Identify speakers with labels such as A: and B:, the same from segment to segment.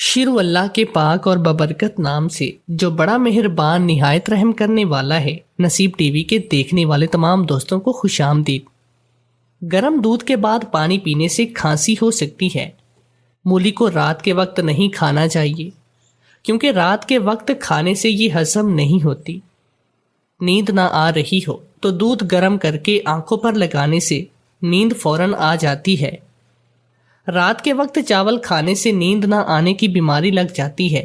A: شروع اللہ کے پاک اور ببرکت نام سے جو بڑا مہربان نہایت رحم کرنے والا ہے۔ نصیب ٹی وی کے دیکھنے والے تمام دوستوں کو خوش آمدید۔ گرم دودھ کے بعد پانی پینے سے کھانسی ہو سکتی ہے۔ مولی کو رات کے وقت نہیں کھانا چاہیے کیونکہ رات کے وقت کھانے سے یہ ہضم نہیں ہوتی۔ نیند نہ آ رہی ہو تو دودھ گرم کر کے آنکھوں پر لگانے سے نیند فوراً آ جاتی ہے۔ رات کے وقت چاول کھانے سے نیند نہ آنے کی بیماری لگ جاتی ہے۔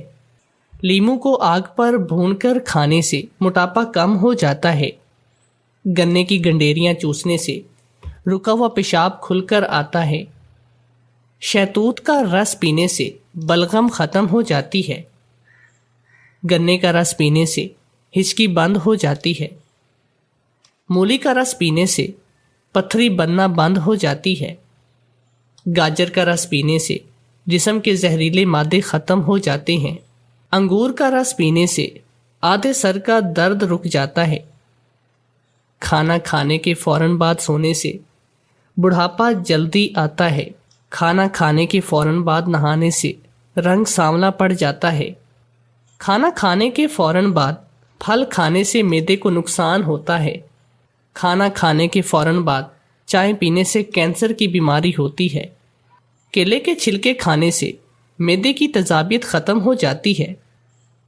A: لیموں کو آگ پر بھون کر کھانے سے موٹاپا کم ہو جاتا ہے۔ گنے کی گنڈیریاں چوسنے سے رکا ہوا پیشاب کھل کر آتا ہے۔ شہتوت کا رس پینے سے بلغم ختم ہو جاتی ہے۔ گنے کا رس پینے سے ہچکی بند ہو جاتی ہے۔ مولی کا رس پینے سے پتھری بننا بند ہو جاتی ہے۔ گاجر کا رس پینے سے جسم کے زہریلے مادے ختم ہو جاتے ہیں۔ انگور کا رس پینے سے آدھے سر کا درد رک جاتا ہے۔ کھانا کھانے کے فوراً بعد سونے سے بڑھاپا جلدی آتا ہے۔ کھانا کھانے کے فوراً بعد نہانے سے رنگ سانولا پڑ جاتا ہے۔ کھانا کھانے کے فوراً بعد پھل کھانے سے معدے کو نقصان ہوتا ہے۔ کھانا کھانے کے فوراً بعد چائے پینے سے کینسر کی بیماری ہوتی ہے۔ کیلے کے چھلکے کھانے سے معدے کی تیزابیت ختم ہو جاتی ہے۔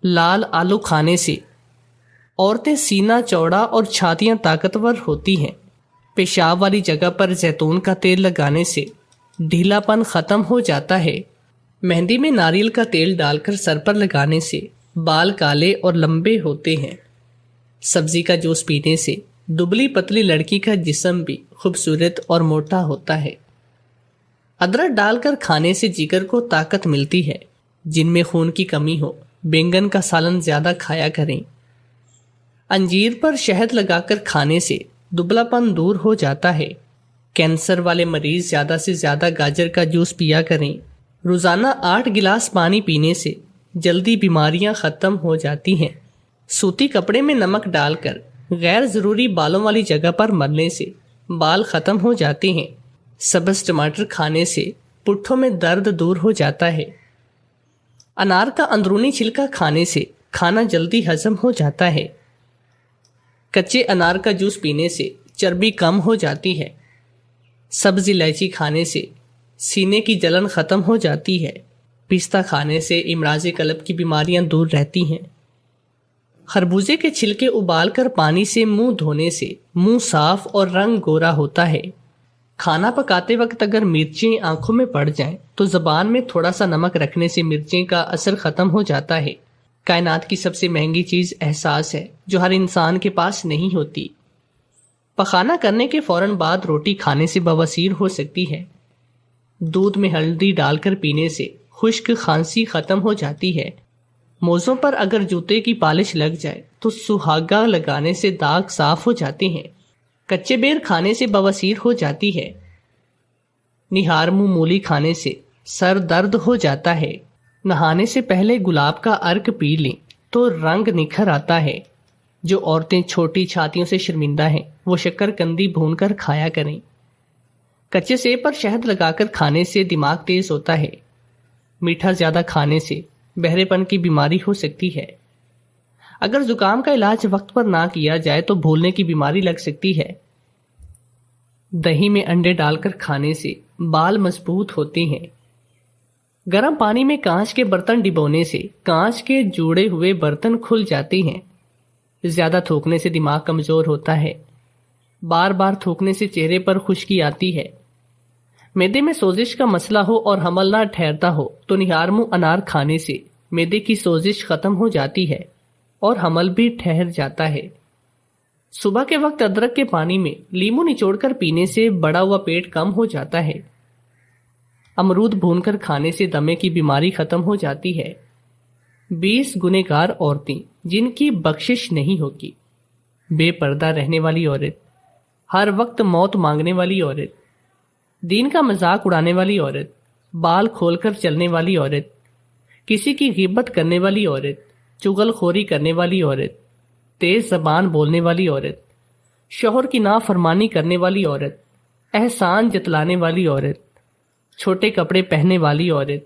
A: لال آلو کھانے سے عورتیں سینہ چوڑا اور چھاتیاں طاقتور ہوتی ہیں۔ پیشاب والی جگہ پر زیتون کا تیل لگانے سے ڈھیلا پن ختم ہو جاتا ہے۔ مہندی میں ناریل کا تیل ڈال کر سر پر لگانے سے بال کالے اور لمبے ہوتے ہیں۔ سبزی کا جوس پینے سے دبلی پتلی لڑکی کا جسم بھی خوبصورت اور موٹا ہوتا ہے۔ ادرک ڈال کر کھانے سے جگر کو طاقت ملتی ہے۔ جن میں خون کی کمی ہو بینگن کا سالن زیادہ کھایا کریں۔ انجیر پر شہد لگا کر کھانے سے دبلا پن دور ہو جاتا ہے۔ کینسر والے مریض زیادہ سے زیادہ گاجر کا جوس پیا کریں۔ روزانہ 8 گلاس پانی پینے سے جلدی بیماریاں ختم ہو جاتی ہیں۔ سوتی کپڑے میں نمک ڈال کر غیر ضروری بالوں والی جگہ پر ملنے سے بال ختم ہو جاتے ہیں۔ سبز ٹماٹر کھانے سے پٹھوں میں درد دور ہو جاتا ہے۔ انار کا اندرونی چھلکا کھانے سے کھانا جلدی ہضم ہو جاتا ہے۔ کچے انار کا جوس پینے سے چربی کم ہو جاتی ہے۔ سبز الائچی کھانے سے سینے کی جلن ختم ہو جاتی ہے۔ پستہ کھانے سے امراض قلب کی بیماریاں دور رہتی ہیں۔ خربوزے کے چھلکے ابال کر پانی سے منہ دھونے سے منہ صاف اور رنگ گورا ہوتا ہے۔ کھانا پکاتے وقت اگر مرچیں آنکھوں میں پڑ جائیں تو زبان میں تھوڑا سا نمک رکھنے سے مرچیں کا اثر ختم ہو جاتا ہے۔ کائنات کی سب سے مہنگی چیز احساس ہے جو ہر انسان کے پاس نہیں ہوتی۔ پخانہ کرنے کے فوراً بعد روٹی کھانے سے بواسیر ہو سکتی ہے۔ دودھ میں ہلدی ڈال کر پینے سے خشک کھانسی ختم ہو جاتی ہے۔ موزوں پر اگر جوتے کی پالش لگ جائے تو سہاگا لگانے سے داغ صاف ہو جاتے ہیں۔ کچے بیر کھانے سے بواسیر ہو جاتی ہے۔ نہار منہ مولی کھانے سے سر درد ہو جاتا ہے۔ نہانے سے پہلے گلاب کا عرق پی لیں تو رنگ نکھر آتا ہے۔ جو عورتیں چھوٹی چھاتیوں سے شرمندہ ہیں وہ شکر کندی بھون کر کھایا کریں۔ کچے سیب پر شہد لگا کر کھانے سے دماغ تیز ہوتا ہے۔ میٹھا زیادہ کھانے سے بہرے پن کی بیماری ہو سکتی ہے۔ اگر زکام کا علاج وقت پر نہ کیا جائے تو بھولنے کی بیماری لگ سکتی ہے۔ دہی میں انڈے ڈال کر کھانے سے بال مضبوط ہوتے ہیں۔ گرم پانی میں کانچ کے برتن ڈبونے سے کانچ کے جوڑے ہوئے برتن کھل جاتے ہیں۔ زیادہ تھوکنے سے دماغ کمزور ہوتا ہے۔ بار بار تھوکنے سے چہرے پر خشکی آتی ہے۔ معدے میں سوزش کا مسئلہ ہو اور حمل نہ ٹھہرتا ہو تو نہار منہ انار کھانے سے معدے کی سوزش ختم ہو جاتی ہے اور حمل بھی ٹھہر جاتا ہے۔ صبح کے وقت ادرک کے پانی میں لیموں نچوڑ کر پینے سے بڑا ہوا پیٹ کم ہو جاتا ہے۔ امرود بھون کر کھانے سے دمے کی بیماری ختم ہو جاتی ہے۔ 20 گنہگار عورتیں جن کی بخشش نہیں ہوگی۔ بے پردہ رہنے والی عورت، ہر وقت موت مانگنے والی عورت، دین کا مذاق اڑانے والی عورت، بال کھول کر چلنے والی عورت، کسی کی غیبت کرنے والی عورت، چغل خوری کرنے والی عورت، تیز زبان بولنے والی عورت، شوہر کی نافرمانی کرنے والی عورت، احسان جتلانے والی عورت، چھوٹے کپڑے پہننے والی عورت،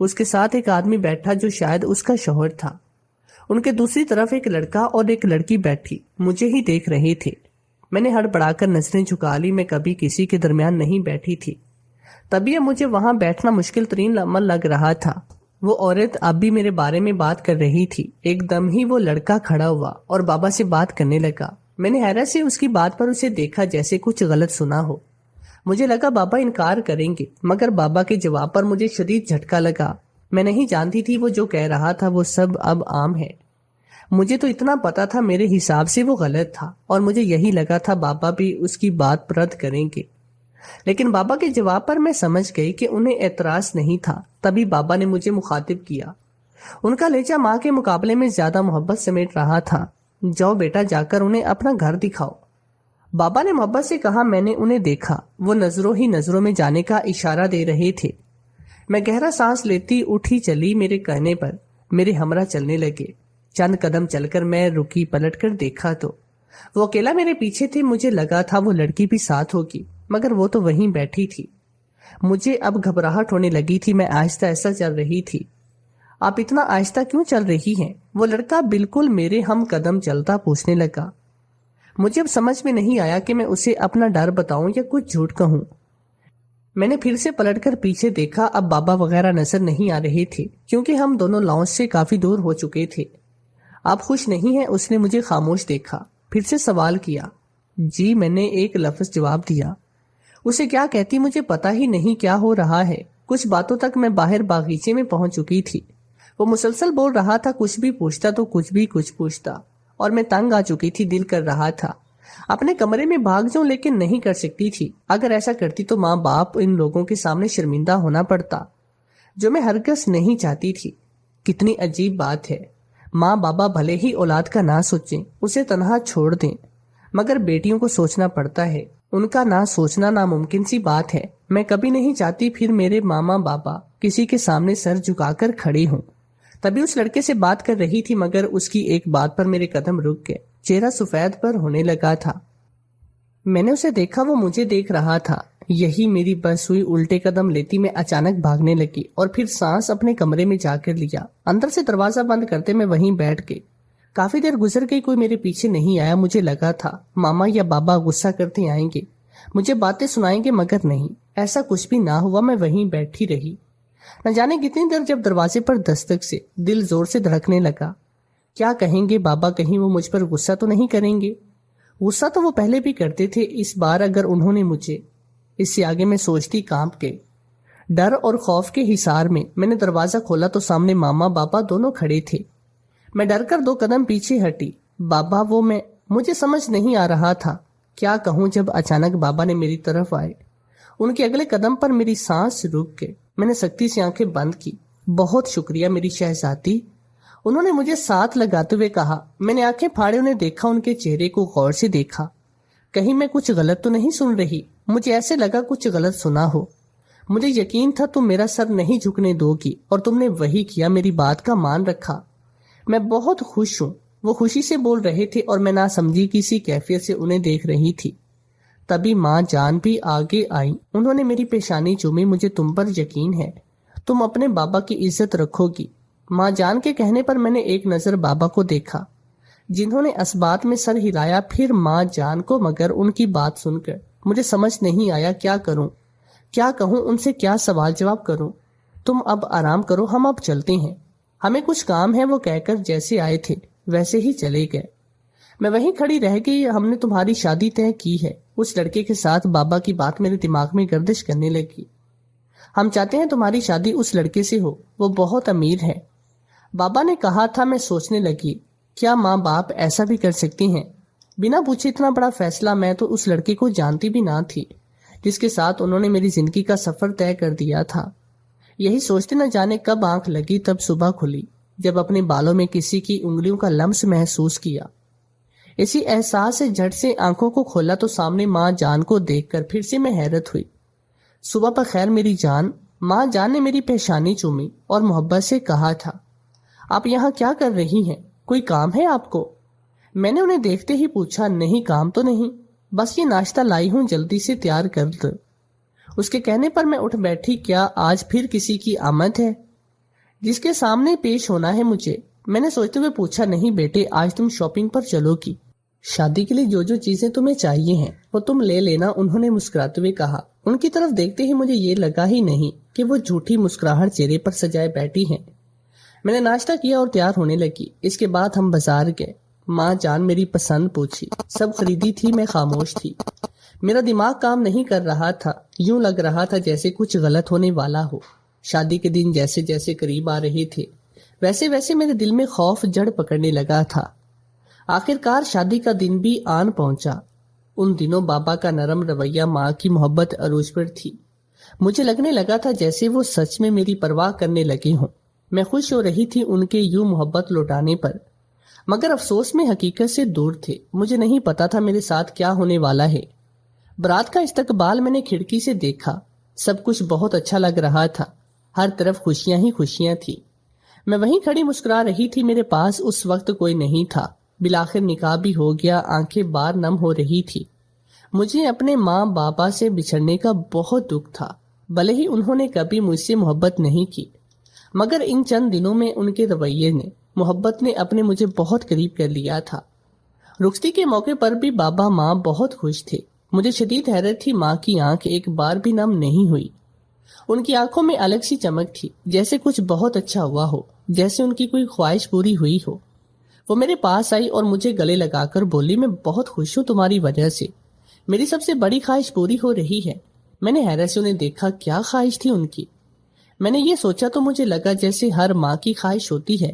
A: اس کے ساتھ ایک آدمی بیٹھا جو شاید اس کا شوہر تھا۔ ان کے دوسری طرف ایک لڑکا اور ایک لڑکی بیٹھی مجھے ہی دیکھ رہے تھے۔ میں نے ہڑبڑا کر نظریں جھکا لی، میں کبھی کسی کے درمیان نہیں بیٹھی تھی، تبھی مجھے وہاں بیٹھنا مشکل ترین عمل لگ رہا تھا۔ وہ عورت اب بھی میرے بارے میں بات کر رہی تھی۔ ایک دم ہی وہ لڑکا کھڑا ہوا اور بابا سے بات کرنے لگا۔ میں نے حیرت سے اس کی بات پر اسے دیکھا جیسے کچھ غلط سنا ہو۔ مجھے لگا بابا انکار کریں گے، مگر بابا کے جواب پر مجھے شدید جھٹکا لگا۔ میں نہیں جانتی تھی وہ جو کہہ رہا تھا وہ سب اب عام ہے۔ مجھے تو اتنا پتا تھا میرے حساب سے وہ غلط تھا، اور مجھے یہی لگا تھا بابا بھی اس کی بات رد کریں گے، لیکن بابا کے جواب پر میں سمجھ گئی کہ انہیں اعتراض نہیں تھا۔ تبھی بابا نے مجھے مخاطب کیا۔ ان کا لہجہ ماں کے مقابلے میں زیادہ محبت سمیٹ رہا تھا۔ جاؤ بیٹا، جا کر انہیں اپنا گھر دکھاؤ۔ بابا نے محبت سے کہا۔ میں نے انہیں دیکھا، وہ نظروں ہی نظروں میں جانے کا اشارہ دے رہے تھے۔ میں گہرا سانس لیتی اٹھی چلی، میرے کہنے پر میرے ہمراہ چلنے لگے۔ چند قدم چل کر میں رکی، پلٹ کر دیکھا تو وہ اکیلا میرے پیچھے تھے۔ مجھے لگا تھا وہ لڑکی بھی ساتھ ہوگی، مگر وہ تو وہیں بیٹھی تھی۔ مجھے اب گھبراہٹ ہونے لگی تھی۔ میں آہستہ آہستہ چل رہی تھی۔ آپ اتنا آہستہ کیوں چل رہی ہیں؟ وہ لڑکا بالکل میرے ہم قدم چلتا پوچھنے لگا۔ مجھے اب سمجھ میں نہیں آیا کہ میں اسے اپنا ڈر بتاؤں یا کچھ جھوٹ کہوں۔ میں نے پھر سے پلٹ کر پیچھے دیکھا۔ اب بابا وغیرہ نظر نہیں آ رہے تھے، کیونکہ ہم دونوں لاؤنج سے کافی دور ہو چکے تھے۔ آپ خوش نہیں ہیں؟ اس نے مجھے خاموش دیکھا، پھر سے سوال کیا۔ جی، میں نے ایک لفظ جواب دیا۔ اسے کیا کہتی مجھے پتا ہی نہیں کیا ہو رہا ہے۔ کچھ باتوں تک میں باہر باغیچے میں پہنچ چکی تھی۔ وہ مسلسل بول رہا تھا، کچھ بھی پوچھتا تو کچھ پوچھتا، اور میں تنگ آ چکی تھی۔ دل کر رہا تھا اپنے کمرے میں بھاگ جاؤں، لیکن نہیں کر سکتی تھی۔ اگر ایسا کرتی تو ماں باپ ان لوگوں کے سامنے شرمندہ ہونا پڑتا، جو میں ہرگز نہیں چاہتی تھی۔ کتنی عجیب بات ہے، ماں بابا بھلے ہی اولاد کا نہ سوچیں، اسے تنہا چھوڑ دیں، مگر بیٹیوں کو سوچنا پڑتا ہے۔ ان کا نہ سوچنا ناممکن سی بات ہے۔ میں کبھی نہیں چاہتی پھر میرے ماما بابا کسی کے سامنے سر جھکا کر کھڑی ہوں۔ تبھی اس لڑکے سے بات کر رہی تھی، مگر اس کی ایک بات پر میرے قدم رک گئے۔ چہرہ سفید پر ہونے لگا تھا۔ میں نے اسے دیکھا، وہ مجھے دیکھ رہا تھا۔ یہی میری بس ہوئی۔ الٹے قدم لیتی میں اچانک بھاگنے لگی، اور پھر سانس اپنے کمرے میں جا کر لیا۔ اندر سے دروازہ بند کرتے میں وہیں بیٹھ گئی۔ کافی دیر گزر گئی، کوئی میرے پیچھے نہیں آیا۔ مجھے لگا تھا ماما یا بابا غصہ کرتے آئیں گے، مجھے باتیں سنائیں گے، مگر نہیں، ایسا کچھ بھی نہ ہوا۔ میں وہیں بیٹھی رہی، نہ جانے کتنی دیر، جب دروازے پر دستک سے دل زور سے دھڑکنے لگا۔ کیا کہیں گے بابا؟ کہیں وہ مجھ پر غصہ تو نہیں کریں گے؟ غصہ تو وہ پہلے بھی کرتے تھے، اس بار اگر انہوں نے مجھے… اس سے آگے میں سوچتی کانپ گئی۔ ڈر اور خوف کے حصار میں نے دروازہ کھولا تو سامنے ماما بابا دونوں کھڑے تھے۔ میں ڈر کر 2 قدم پیچھے ہٹی۔ بابا وہ میں… مجھے سمجھ نہیں آ رہا تھا کیا کہوں، جب اچانک بابا نے میری طرف آئے۔ ان کے اگلے قدم پر میری سانس رک گئی۔ میں نے سختی سے آنکھیں بند کی۔ بہت شکریہ میری شہزادی، انہوں نے مجھے ساتھ لگاتے ہوئے کہا۔ میں نے آنکھیں پھاڑے انہیں دیکھا، ان کے چہرے کو غور سے دیکھا۔ کہیں میں کچھ غلط تو نہیں سن رہی؟ مجھے ایسے لگا کچھ غلط سنا ہو۔ مجھے یقین تھا تم میرا سر نہیں جھکنے دو گی، اور تم نے وہی کیا، میری بات کا مان رکھا۔ میں بہت خوش ہوں۔ وہ خوشی سے بول رہے تھے، اور میں نہ سمجھی کسی کیفیت سے انہیں دیکھ رہی تھی۔ تبھی ماں جان بھی آگے آئیں۔ انہوں نے میری پیشانی چومی۔ مجھے تم پر یقین ہے، تم اپنے بابا کی عزت رکھو گی۔ ماں جان کے کہنے پر میں نے ایک نظر بابا کو دیکھا، جنہوں نے اسبات میں سر ہلایا، پھر ماں جان کو، مگر ان کی بات سن کر مجھے سمجھ نہیں آیا کیا کروں، کیا کہوں، ان سے کیا سوال جواب کروں۔ تم اب آرام کرو، ہم اب چلتے ہیں، ہمیں کچھ کام ہے، وہ کہہ کر جیسے آئے تھے ویسے ہی چلے گئے۔ میں وہیں کھڑی رہ گئی۔ ہم نے تمہاری شادی طے کی ہے، اس لڑکے کے ساتھ۔ بابا کی بات میرے دماغ میں گردش کرنے لگی۔ ہم چاہتے ہیں تمہاری شادی اس لڑکے سے ہو، وہ بہت امیر ہے، بابا نے کہا تھا۔ میں سوچنے لگی، کیا ماں باپ ایسا بھی کر سکتے ہیں؟ بنا پوچھے اتنا بڑا فیصلہ؟ میں تو اس لڑکے کو جانتی بھی نہ تھی جس کے ساتھ انہوں نے میری زندگی کا سفر طے کر دیا تھا۔ یہی سوچتے نہ جانے کب آنکھ لگی، تب صبح کھلی، جب اپنے بالوں میں کسی کی انگلیوں کا لمس محسوس کیا۔ اسی احساس سے جھٹ سے آنکھوں کو کھولا تو سامنے ماں جان کو دیکھ کر پھر سے میں حیرت ہوئی۔ صبح پر خیر میری جان۔ ماں جان نے میری پیشانی چومی اور محبت سے کہا تھا، آپ یہاں کیا کر رہی ہیں؟ کوئی کام ہے آپ کو؟ میں نے انہیں دیکھتے ہی پوچھا، نہیں کام تو نہیں، بس یہ ناشتہ لائی ہوں، جلدی سے تیار کر دو۔ اس کے کہنے پر میں اٹھ بیٹھی۔ کیا آج پھر کسی کی آمد ہے؟ جس کے سامنے پیش ہونا ہے مجھے۔ میں نے سوچتے ہوئے پوچھا، نہیں بیٹے، آج تم شاپنگ پر چلو گی، شادی کے لیے جو جو چیزیں تمہیں چاہیے ہیں وہ تم لے لینا، انہوں نے مسکراتے ہوئے کہا۔ ان کی طرف دیکھتے ہی مجھے یہ لگا ہی نہیں کہ وہ جھوٹی مسکراہٹ چہرے پر سجائے بیٹھی ہیں۔ میں نے ناشتہ کیا اور تیار ہونے لگی۔ اس کے بعد ہم بازار گئے۔ ماں جان میری پسند پوچھی، سب خریدی تھی، میں خاموش تھی۔ میرا دماغ کام نہیں کر رہا تھا، یوں لگ رہا تھا جیسے کچھ غلط ہونے والا ہو۔ شادی کے دن جیسے جیسے قریب آ رہے تھے ویسے ویسے میرے دل میں خوف جڑ پکڑنے لگا تھا۔ آخرکار شادی کا دن بھی آن پہنچا۔ ان دنوں بابا کا نرم رویہ، ماں کی محبت عروج پر تھی۔ مجھے لگنے لگا تھا جیسے وہ سچ میں میری پرواہ کرنے لگے ہوں۔ میں خوش ہو رہی تھی ان کے یوں محبت لوٹانے پر، مگر افسوس میں حقیقت سے دور تھے۔ مجھے نہیں پتا تھا میرے ساتھ کیا ہونے والا ہے۔ برات کا استقبال میں نے کھڑکی سے دیکھا۔ سب کچھ بہت اچھا لگ رہا تھا، ہر طرف خوشیاں ہی خوشیاں تھی۔ میں وہیں کھڑی مسکرا رہی تھی، میرے پاس اس وقت کوئی نہیں تھا۔ بالآخر نکاح بھی ہو گیا، آنکھیں بار نم ہو رہی تھی۔ مجھے اپنے ماں بابا سے بچھڑنے کا بہت دکھ تھا، بھلے ہی انہوں نے کبھی مجھ سے محبت نہیں کی، مگر ان چند دنوں میں ان کے رویے نے، محبت نے اپنے مجھے بہت قریب کر لیا تھا۔ رخصتی کے موقع پر بھی بابا ماں بہت خوش تھے۔ مجھے شدید حیرت تھی، ماں کی آنکھ ایک بار بھی نم نہیں ہوئی۔ ان کی آنکھوں میں الگ سی چمک تھی، جیسے کچھ بہت اچھا ہوا ہو، جیسے ان کی کوئی خواہش پوری ہوئی ہو۔ وہ میرے پاس آئی اور مجھے گلے لگا کر بولی، میں بہت خوش ہوں تمہاری وجہ سے، میری سب سے بڑی خواہش پوری ہو رہی ہے۔ میں نے حیرت سے انہیں دیکھا، کیا خواہش تھی ان کی؟ میں نے یہ سوچا تو مجھے لگا جیسے ہر ماں کی خواہش ہوتی ہے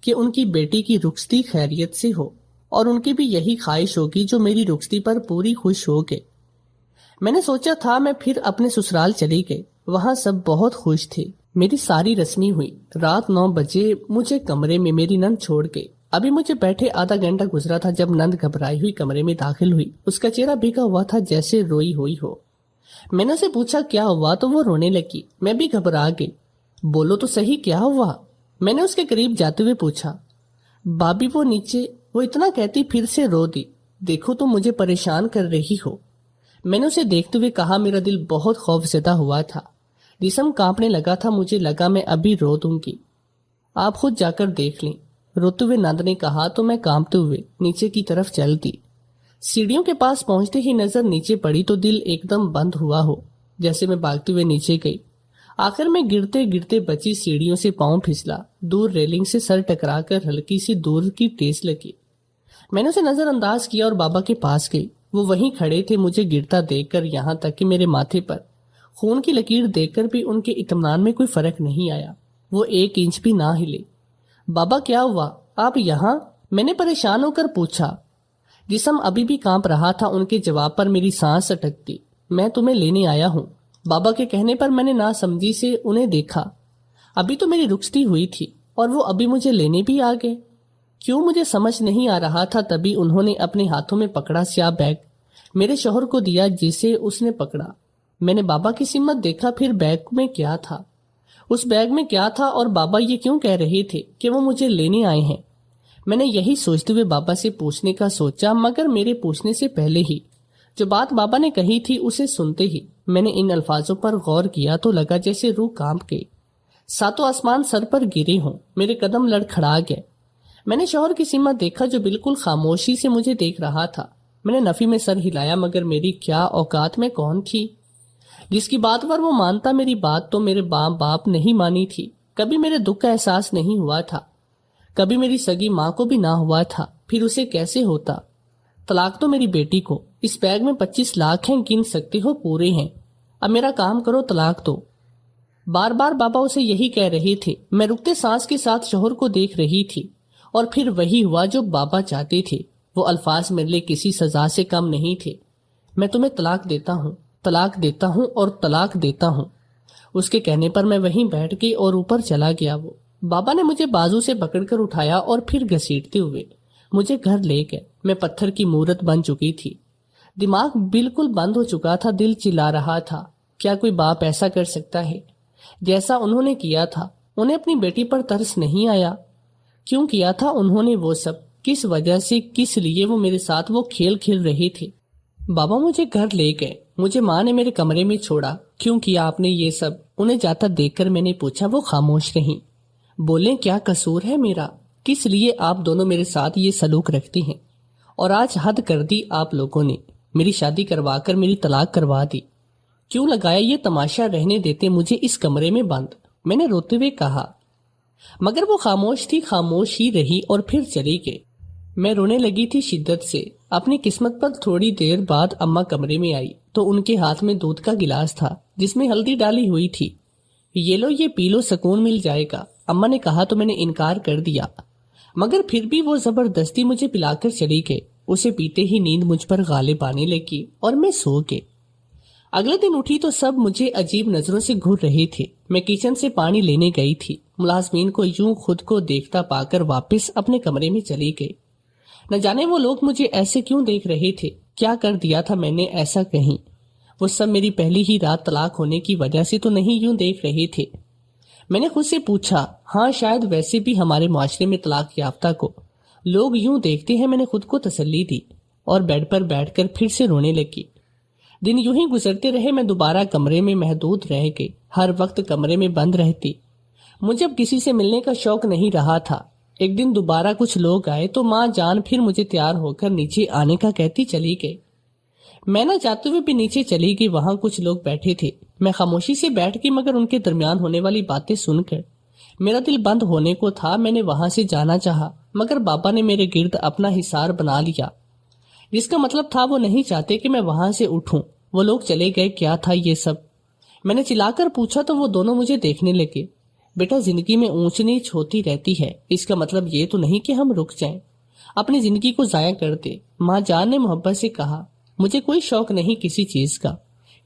A: کہ ان کی بیٹی کی رخصتی خیریت سے ہو، اور ان کی بھی یہی خواہش ہوگی جو میری رخصتی پر پوری خوش ہو گئے۔ میں نے سوچا تھا میں پھر اپنے سسرال چلی گئی، وہاں سب بہت خوش تھے۔ میری ساری رسمی ہوئی، رات 9 بجے مجھے کمرے میں میری نند چھوڑ گئی۔ ابھی مجھے بیٹھے آدھا گھنٹہ گزرا تھا جب نند گھبرائی ہوئی کمرے میں داخل ہوئی۔ اس کا چہرہ بھیگا ہوا تھا جیسے روئی ہوئی ہو۔ میں نے اسے پوچھا کیا ہوا تو وہ رونے لگی۔ میں بھی گھبرا گئی۔ بولو تو صحیح کیا ہوا؟ میں نے اس کے قریب جاتے ہوئے پوچھا۔ بابی وہ نیچے، وہ اتنا کہتی پھر سے رو دی۔ دیکھو تو مجھے پریشان کر رہی ہو۔ میں نے اسے دیکھتے ہوئے کہا، میرا دل بہت خوف زدہ ہوا تھا، جسم کانپنے لگا تھا، مجھے لگا میں ابھی رو دوں گی۔ آپ خود جا کر دیکھ لیں، روتے ہوئے نند نے کہا تو میں کانپتے ہوئے نیچے کی طرف چل دی۔ سیڑھیوں کے پاس پہنچتے ہی نظر نیچے پڑی تو دل ایک دم بند ہوا ہو، جیسے میں بھاگتے ہوئے نیچے گئی۔ آخر میں گرتے گرتے بچی سیڑھیوں سے پاؤں پھسلا، دور ریلنگ سے سر ٹکرا کر ہلکی سی دور کی ٹیس لگی۔ میں نے اسے نظر انداز کیا اور بابا کے پاس گئی۔ وہ وہیں کھڑے تھے، مجھے گرتا دیکھ کر، یہاں تک کہ میرے ماتھے پر خون کی لکیر دیکھ کر بھی ان کے اطمینان میں کوئی فرق نہیں آیا۔ وہ 1 انچ بھی نہ ہلے۔ بابا کیا ہوا، آپ یہاں؟ میں نے پریشان ہو کر پوچھا۔ جسم ابھی بھی کانپ رہا تھا۔ ان کے جواب پر میری سانس اٹکتی۔ میں تمہیں لینے آیا ہوں۔ بابا کے کہنے پر میں نے ناسمجھی سے انہیں دیکھا۔ ابھی تو میری رخصتی ہوئی تھی اور وہ ابھی مجھے لینے بھی آ گئے؟ کیوں مجھے سمجھ نہیں آ رہا تھا۔ تبھی انہوں نے اپنے ہاتھوں میں پکڑا سیاہ بیگ میرے شوہر کو دیا، جسے اس نے پکڑا۔ میں نے بابا کی سمت دیکھا، پھر بیگ میں کیا تھا، اس بیگ میں کیا تھا، اور بابا یہ کیوں کہہ رہے تھے کہ وہ مجھے لینے آئے ہیں؟ میں نے یہی سوچتے ہوئے بابا سے پوچھنے کا سوچا، مگر میرے پوچھنے سے پہلے ہی جو بات بابا نے کہی تھی اسے سنتے ہی میں نے ان الفاظوں پر غور کیا تو لگا جیسے روح کانپ گئی، ساتوں آسمان سر پر گرے ہوں، میرے قدم لڑکھڑا گئے۔ میں نے شوہر کی سمت دیکھا جو بالکل خاموشی سے مجھے دیکھ رہا تھا۔ میں نے نفی میں سر ہلایا، مگر میری کیا اوقات میں کون تھی جس کی بات پر وہ مانتا؟ میری بات تو میرے باپ نہیں مانی تھی۔ کبھی میرے دکھ کا احساس نہیں ہوا تھا، کبھی میری سگی ماں کو بھی نہ ہوا تھا، پھر اسے کیسے ہوتا؟ طلاق تو میری بیٹی کو۔ اس بیگ میں 25 لاکھ ہیں، گن سکتے ہو، پورے ہیں۔ اب میرا کام کرو، طلاق دو۔ بار بار بابا اسے یہی کہہ رہے تھے۔ میں رکتے سانس کے ساتھ شوہر کو دیکھ رہی تھی، اور پھر وہی ہوا جو بابا چاہتے تھے۔ وہ الفاظ میرے لیے کسی سزا سے کم نہیں تھے۔ میں تمہیں طلاق دیتا ہوں، طلاق دیتا ہوں اور طلاق دیتا ہوں۔ اس کے کہنے پر میں وہیں بیٹھ گئی اور اوپر چلا گیا۔ وہ بابا نے مجھے بازو سے پکڑ کر اٹھایا اور پھر گھسیٹتے ہوئے مجھے گھر لے گئے۔ میں پتھر کی مورت بن چکی تھی، دماغ بالکل بند ہو چکا تھا، دل چلا رہا تھا، کیا کوئی باپ ایسا کر سکتا ہے جیسا انہوں نے کیا تھا؟ انہیں اپنی بیٹی پر ترس نہیں آیا؟ کیوں کیا تھا انہوں نے وہ سب؟ کس وجہ سے، کس لیے وہ میرے ساتھ وہ کھیل کھیل رہے تھے؟ بابا مجھے گھر لے گئے، مجھے ماں نے میرے کمرے میں چھوڑا۔ کیوں کیا آپ نے یہ سب؟ انہیں جاتا دیکھ کر میں نے پوچھا۔ وہ خاموش رہیں۔ بولیں کیا قصور ہے میرا؟ کس لیے آپ دونوں میرے ساتھ یہ سلوک رکھتی ہیں؟ اور آج حد کر دی آپ لوگوں نے، میری شادی کروا کر میری طلاق کروا دی۔ کیوں لگایا یہ تماشا؟ رہنے دیتے مجھے اس کمرے میں بند، میں نے روتے ہوئے کہا، مگر وہ خاموش تھی، خاموش ہی رہی اور پھر چلی گئی۔ میں رونے لگی تھی شدت سے۔ اپنی قسمت پر تھوڑی دیر بعد اماں کمرے میں آئی تو ان کے ہاتھ میں دودھ کا گلاس تھا جس میں ہلدی ڈالی ہوئی تھی۔ یہ لو، یہ پی لو، سکون مل جائے گا، اماں نے کہا تو میں نے انکار کر دیا، مگر پھر بھی وہ زبردستی مجھے پلا کر چلی گئی۔ اسے پیتے ہی نیند مجھ پر غالب آنے لگی اور میں سو گئی۔ اگلے دن اٹھی تو سب مجھے عجیب نظروں سے گھور رہے تھے۔ میں کچن سے پانی لینے گئی تھی، ملازمین کو یوں خود کو دیکھتا پا کر واپس اپنے کمرے میں چلی گئی۔ نہ جانے وہ لوگ مجھے ایسے کیوں دیکھ رہے تھے، کیا کر دیا تھا میں نے ایسا کہیں؟ وہ سب میری پہلی ہی رات طلاق ہونے کی وجہ سے تو نہیں یوں دیکھ رہے تھے؟ میں نے خود سے پوچھا، ہاں شاید ویسے بھی ہمارے معاشرے میں طلاق یافتہ کو لوگ یوں دیکھتے ہیں۔ میں نے خود کو تسلی دی اور بیڈ پر بیٹھ کر پھر سے رونے لگی۔ دن یوں ہی گزرتے رہے، میں دوبارہ کمرے میں محدود رہ گئی، ہر وقت کمرے میں بند رہتی۔ مجھے اب کسی سے ملنے کا شوق نہیں رہا تھا۔ ایک دن دوبارہ کچھ لوگ آئے تو ماں جان پھر مجھے تیار ہو کر نیچے آنے کا کہتی چلی گئی۔ میں نہ چاہتے ہوئے بھی نیچے چلی گئی۔ وہاں کچھ لوگ بیٹھے تھے، میں خاموشی سے بیٹھ گئی، مگر ان کے درمیان ہونے والی باتیں سن کر میرا دل بند ہونے کو تھا۔ میں نے وہاں سے جانا چاہا، مگر بابا نے میرے گرد اپنا حصار بنا لیا، جس کا مطلب تھا وہ نہیں چاہتے کہ میں وہاں سے اٹھوں۔ وہ لوگ چلے گئے، کیا تھا یہ سب؟ میں نے چلا کر پوچھا تو وہ دونوں مجھے دیکھنے لگے۔ بیٹا، زندگی میں اونچ نیچ ہوتی رہتی ہے، اس کا مطلب یہ تو نہیں کہ ہم رک جائیں، اپنی زندگی کو ضائع کر دے، ماں جان نے محبت سے کہا۔ مجھے کوئی شوق نہیں کسی چیز کا،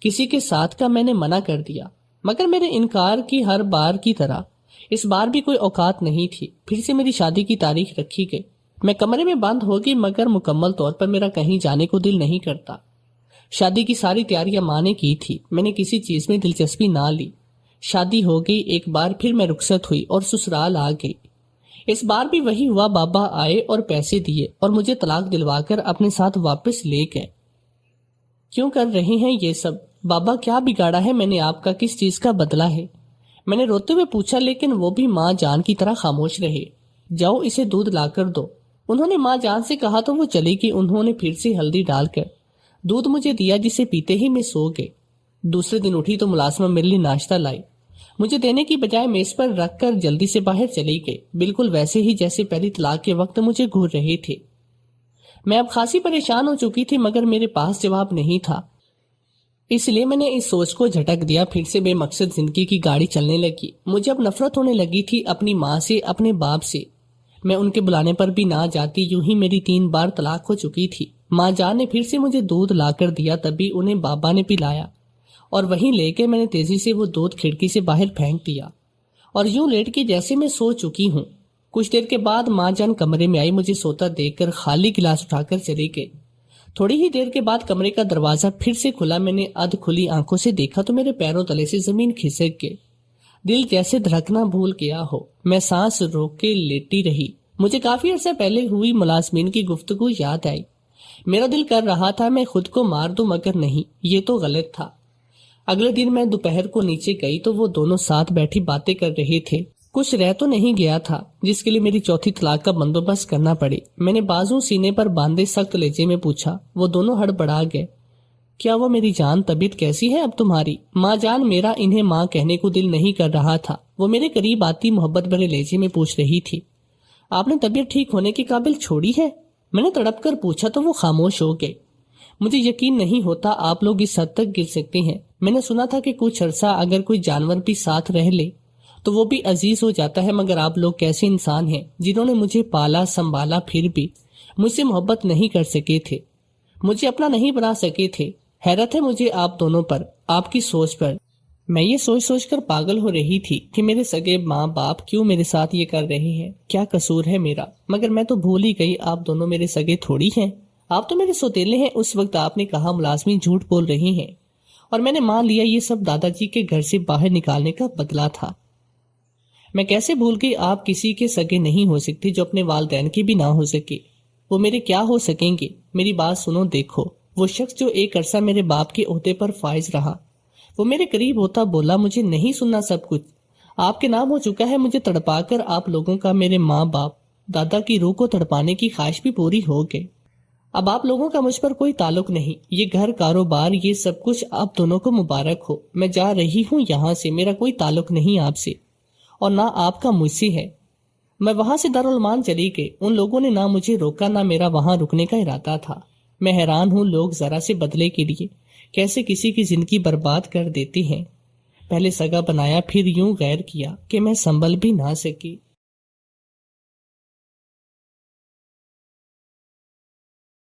A: کسی کے ساتھ کا، میں نے منع کر دیا، مگر میرے انکار کی ہر بار کی طرح اس بار بھی کوئی اوقات نہیں تھی۔ پھر سے میری شادی کی تاریخ رکھی گئی۔ میں کمرے میں بند ہو گئی، مگر مکمل طور پر میرا کہیں جانے کو دل نہیں کرتا۔ شادی کی ساری تیاریاں ماں نے کی تھی، میں نے کسی چیز میں دلچسپی نہ لی۔ شادی ہو گئی، ایک بار پھر میں رخصت ہوئی اور سسرال آ گئی۔ اس بار بھی وہی ہوا، بابا آئے اور پیسے دیے اور مجھے طلاق دلوا کر اپنے ساتھ واپس لے گئے۔ کیوں کر رہے ہیں یہ سب؟ بابا کیا بگاڑا ہے میں نے آپ کا؟ کس چیز کا بدلہ ہے؟ میں نے روتے ہوئے پوچھا، لیکن وہ بھی ماں جان کی طرح خاموش رہے۔ جاؤ اسے دودھ لا کر دو، انہوں نے ماں جان سے کہا تو وہ چلی گئی۔ انہوں نے پھر سے ہلدی ڈال کر دودھ مجھے دیا، جسے پیتے ہی میں سو گئی۔ دوسرے دن اٹھی تو ملازمہ میرے لیے ناشتہ لائی، مجھے دینے کی بجائے میز پر رکھ کر جلدی سے باہر چلی گئی، بالکل ویسے ہی جیسے پہلی طلاق کے وقت مجھے گھور رہے تھے۔ میں اب خاصی پریشان ہو چکی تھی، مگر میرے پاس جواب نہیں تھا، اس لیے میں نے اس سوچ کو جھٹک دیا۔ پھر سے بے مقصد زندگی کی گاڑی چلنے لگی۔ مجھے اب نفرت ہونے لگی تھی اپنی ماں سے، اپنے باپ سے۔ میں ان کے بلانے پر بھی نہ جاتی، یوں ہی میری 3 بار طلاق ہو چکی تھی۔ ماں جان نے پھر سے مجھے دودھ لا کر دیا، تبھی انہیں بابا نے پلایا اور وہیں لے کے میں نے تیزی سے وہ دودھ کھڑکی سے باہر پھینک دیا اور یوں لیٹ کے جیسے میں سو چکی ہوں۔ کچھ دیر کے بعد ماں جان کمرے میں آئی، مجھے سوتا دیکھ کر خالی گلاس اٹھا کر چلی گئی۔ تھوڑی ہی دیر کے بعد کمرے کا دروازہ پھر سے کھلا۔ میں نے ادھ کھلی آنکھوں سے دیکھا تو میرے پیروں تلے سے زمین کھسک گئی، دل جیسے دھڑکنا بھول گیا ہو۔ میں سانس روک کے لیٹی رہی۔ مجھے کافی عرصہ پہلے ہوئی ملازمین کی گفتگو یاد آئی۔ میرا دل کر رہا تھا میں خود کو مار دوں، مگر نہیں، یہ تو غلط تھا۔ اگلے دن میں دوپہر کو نیچے گئی تو وہ دونوں ساتھ بیٹھی باتیں کر رہے تھے۔ کچھ رہ تو نہیں گیا تھا جس کے لیے میری چوتھی طلاق کا بندوبست کرنا پڑے۔ میں نے بازو سینے پر باندھے سخت لہجے میں پوچھا۔ وہ دونوں ہڑبڑا گئے۔ کیا وہ میری جان، طبیعت کیسی ہے اب تمہاری؟ ماں جان، میرا انہیں ماں کہنے کو دل نہیں کر رہا تھا۔ وہ میرے قریب آتی محبت بھرے لہجے میں پوچھ رہی تھی، آپ نے طبیعت ٹھیک ہونے کے قابل چھوڑی ہے؟ میں نے تڑپ کر پوچھا تو وہ خاموش ہو گئے۔ مجھے یقین نہیں ہوتا آپ لوگ اس حد تک گر سکتے ہیں۔ میں نے سنا تھا کہ کچھ عرصہ اگر کوئی جانور بھی ساتھ رہ لے تو وہ بھی عزیز ہو جاتا ہے، مگر آپ لوگ کیسے انسان ہیں جنہوں نے مجھے پالا سنبھالا، پھر بھی مجھ سے محبت نہیں کر سکے تھے، مجھے اپنا نہیں بنا سکے تھے۔ حیرت ہے مجھے آپ دونوں پر، آپ کی سوچ پر۔ میں یہ سوچ کر پاگل ہو رہی تھی کہ میرے سگے ماں باپ کیوں میرے ساتھ یہ کر رہے ہیں، کیا قصور ہے میرا؟ مگر میں تو بھول ہی گئی، آپ دونوں میرے سگے تھوڑی ہیں، آپ تو میرے سوتیلے ہیں۔ اس وقت آپ نے کہا ملازمین جھوٹ بول رہے ہیں، اور میں نے مان لیا یہ سب دادا جی کے گھر سے باہر نکالنے کا بدلہ تھا۔ میں کیسے بھول گئی آپ کسی کے سگے نہیں ہو سکتے جو اپنے والدین کے بھی نہ ہو سکے۔ وہ میرے کیا ہو سکیں گے؟ میری بات سنو، دیکھو، وہ شخص جو ایک عرصہ میرے باپ کے عہدے پر فائز رہا، وہ میرے قریب ہوتا، بولا مجھے نہیں سننا سب کچھ، آپ کے نام ہو چکا ہے، مجھے تڑپا کر آپ لوگوں کا میرے ماں باپ دادا کی روح کو تڑپانے کی خواہش بھی پوری ہو گئی۔ اب آپ لوگوں کا مجھ پر کوئی تعلق نہیں، یہ گھر، کاروبار، یہ سب کچھ آپ دونوں کو مبارک ہو۔ میں جا رہی ہوں یہاں سے، میرا کوئی تعلق نہیں آپ سے، اور نہ آپ کا مجھ سے ہے۔ میں وہاں سے دارالمان چلی گئی۔ ان لوگوں نے نہ مجھے روکا، نہ میرا وہاں رکنے کا ارادہ تھا۔ میں حیران ہوں، لوگ ذرا سے بدلے کے لیے کیسے کسی کی زندگی برباد کر دیتے ہیں۔ پہلے سگا بنایا، پھر یوں غیر کیا کہ میں سنبھل بھی نہ سکی۔